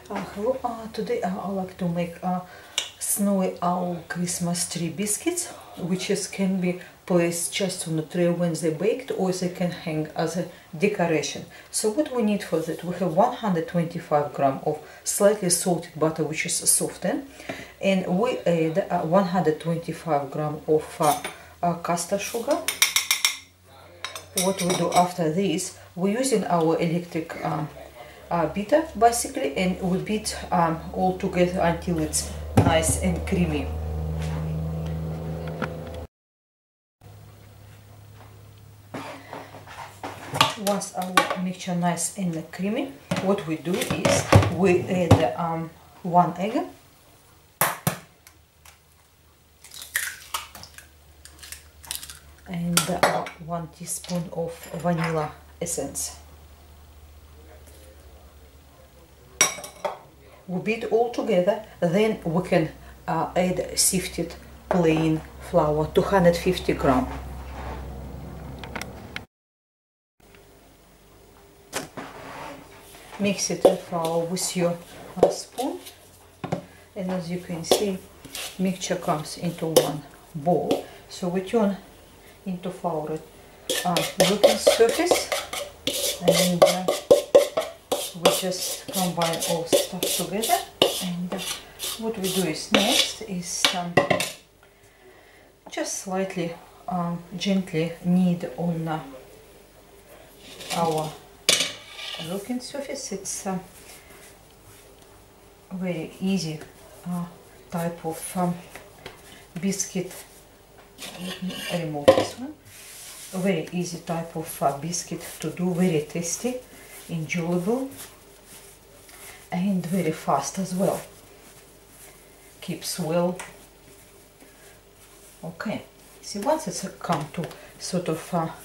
Hello, today I like to make snowy owl Christmas tree biscuits, which can be placed just on the tray when they baked, or they can hang as a decoration. So what we need for that, we have 125 grams of slightly salted butter, which is softened, and we add 125 grams of caster sugar. What we do after this, we're using our electric beater basically, and we beat all together until it's nice and creamy. Once our mixture nice and creamy, what we do is we add 1 egg, and 1 teaspoon of vanilla essence. We beat all together, then we can add sifted plain flour, 250 grams. Mix it flour with your spoon, and as you can see, mixture comes into one bowl. So we turn into flour looking surface, and we just combine all stuff together. And what we do is next is just slightly gently knead on our looking surface. It's very easy type of biscuit. Let me remove this one. A very easy type of biscuit to do, very tasty, enjoyable, and very fast as well. Keeps well. Okay, see, once it's come to sort of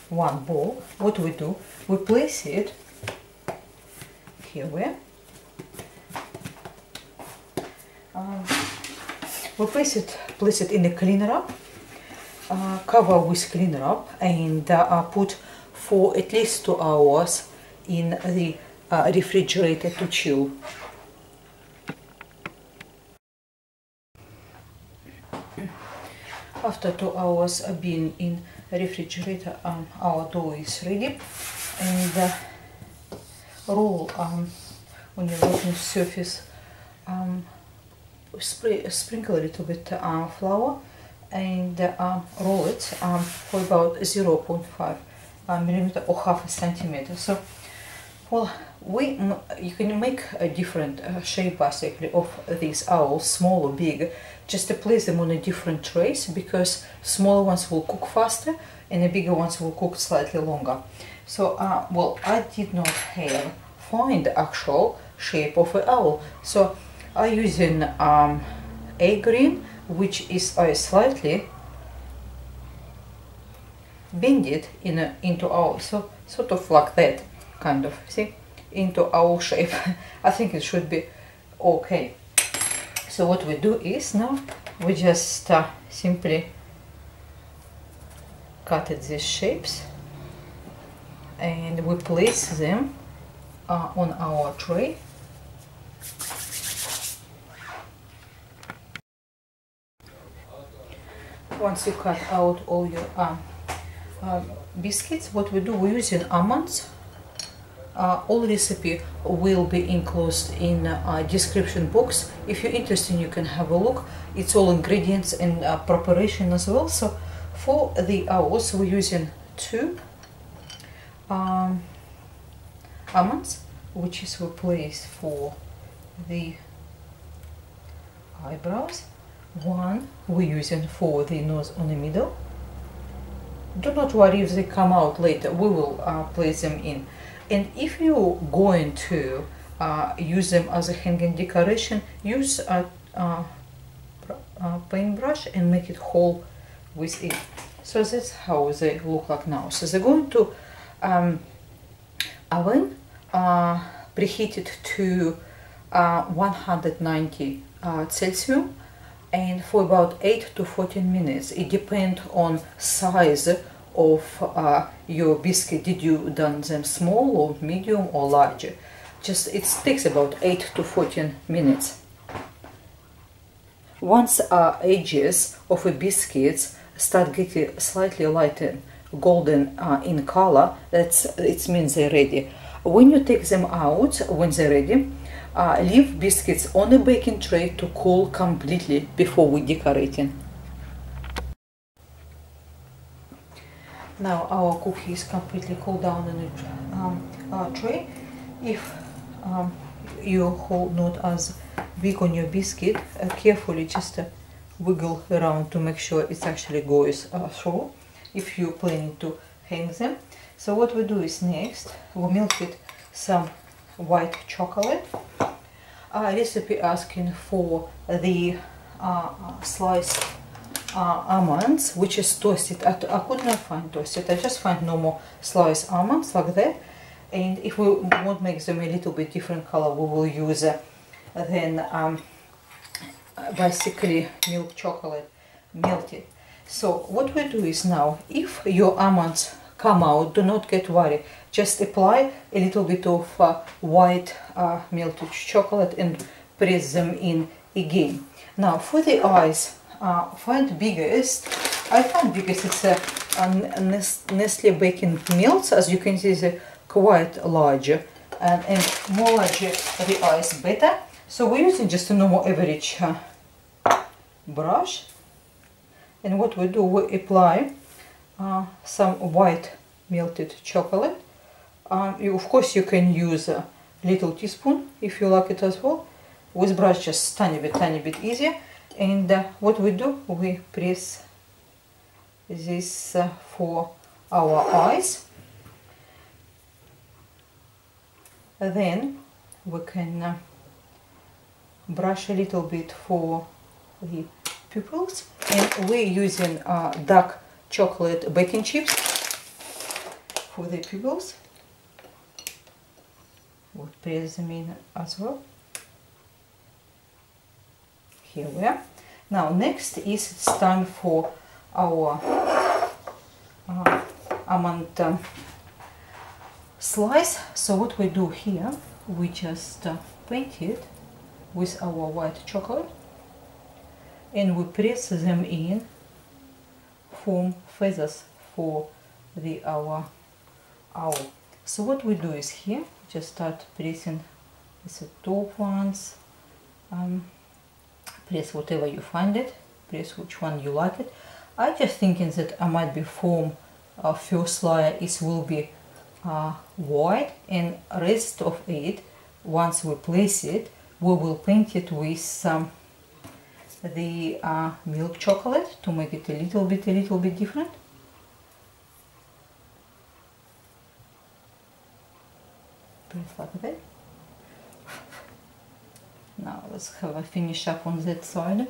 one bowl, what we do, we place it here where we place it in a clean wrap, cover with clean wrap, and put for at least 2 hours in the refrigerator to chill. After 2 hours being in refrigerator, our dough is ready, and roll on your working surface, sprinkle a little bit flour, and roll it for about 0.5 millimeter or half a centimeter. So, well, you can make a different shape basically of these owls, small or big, just to place them on a different trays, because smaller ones will cook faster and the bigger ones will cook slightly longer. So, well, I did not find the actual shape of an owl, so I'm using egg green, which is slightly bended into owl, so sort of like that, kind of, see, into owl shape. I think it should be okay. So what we do is now we just simply cut these shapes, and we place them on our tray. Once you cut out all your biscuits, what we do, we're using almonds. All recipe will be enclosed in description box. If you're interested, you can have a look. It's all ingredients and preparation as well. So for the owls, we're using 2 almonds, which is we place for the eyebrows. 1 we're using for the nose on the middle. Do not worry if they come out later, we will place them in. And if you're going to use them as a hanging decoration, use a paintbrush and make it whole with it. So that's how they look like now. So they're going to oven preheated to 190 Celsius, and for about 8 to 14 minutes. It depends on size of your biscuit. Did you done them small or medium or larger? Just it takes about 8 to 14 minutes. Once edges of the biscuits start getting slightly lighter golden in color, it means they're ready. When you take them out, when they're ready, leave biscuits on a baking tray to cool completely before we decorating. Now our cookie is completely cooled down in a tray. If your hole not as big on your biscuit, carefully just wiggle around to make sure it actually goes through if you're planning to hang them. So what we do is next we melt it some white chocolate. Recipe asking for the sliced almonds, which is toasted. I could not find toasted, I just find normal sliced almonds like that. And if we want to make them a little bit different color, we will use then basically milk chocolate melted. So what we do is now, if your almonds come out, do not get worried. Just apply a little bit of white melted chocolate and press them in again. Now for the eyes, find biggest. I find biggest it's a Nestle baking melts. As you can see, they're quite larger, and more larger the eyes better. So we're using just a normal average brush, and what we do, we apply some white melted chocolate. Of course you can use a little teaspoon if you like it as well. With brush just tiny bit easier. And what we do, we press this for our eyes. Then we can brush a little bit for the pupils, and we're using dark chocolate baking chips for the pupils. We'll press them in as well. Here we are. Now next is it's time for our almond slice. So what we do here, we just paint it with our white chocolate, and we press them in, form feathers for our owl. So what we do is here, just start pressing the top ones, press whatever you find it, press which one you like it. I just thinking that I might be form first layer, it will be white, and rest of it, once we place it, we will paint it with the milk chocolate to make it a little bit different. Press like that. Now let's have a finish up on that side.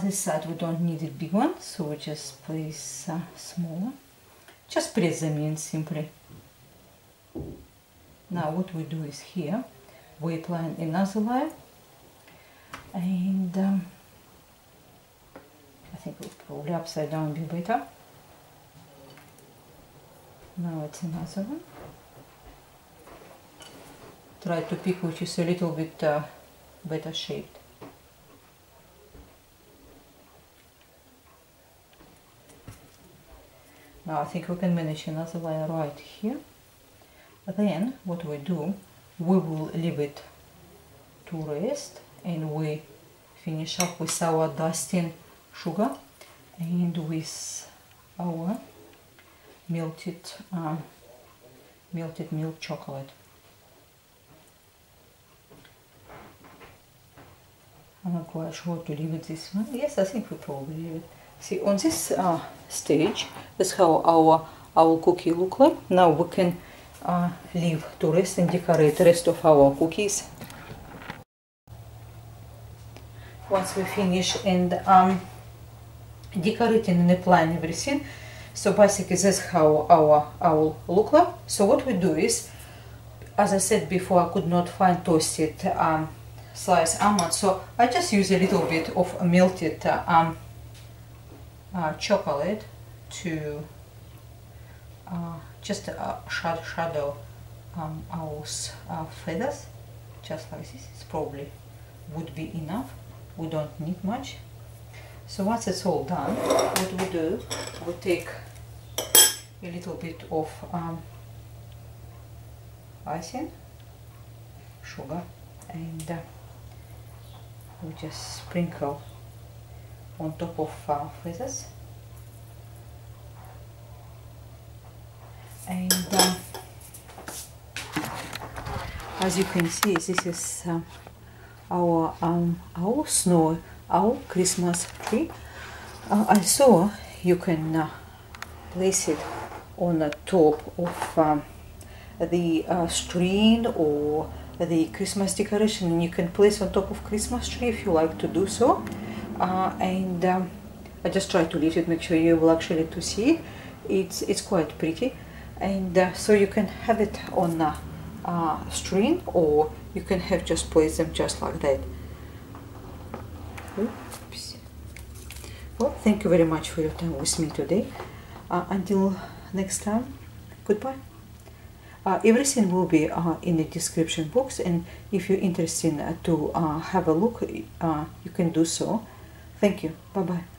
This side we don't need a big one, so we just place smaller. Just press them in simply. Now what we do is here, we apply another layer, and I think we'll probably upside down be better. Now it's another one. Try to pick which is a little bit better shaped. Now I think we can manage another layer right here. Then what we do, we will leave it to rest, and we finish up with our dusting sugar and with our melted milk chocolate. I'm not quite sure to leave it this one. Yes, I think we probably leave it. See, on this stage, that's how our cookie look like. Now we can leave to rest and decorate the rest of our cookies. Once we finish and decorating and applying everything, so basically that's how our owl look like. So what we do is, as I said before, I could not find toasted sliced almonds, so I just use a little bit of melted chocolate to just shadow our feathers, just like this. It's probably would be enough. We don't need much. So once it's all done, what we do, we take a little bit of icing, sugar, and we just sprinkle on top of feathers. And as you can see, this is our snow owl Christmas tree. Also, you can place it on the top of the string or the Christmas decoration, and you can place on top of Christmas tree if you like to do so. And I just try to lift it, make sure you will actually to see it. It's quite pretty, and so you can have it on a string, or you can have just place them just like that. Oops. Well, thank you very much for your time with me today. Until next time, goodbye. Everything will be in the description box, and if you're interested to have a look, you can do so. Thank you. Bye bye.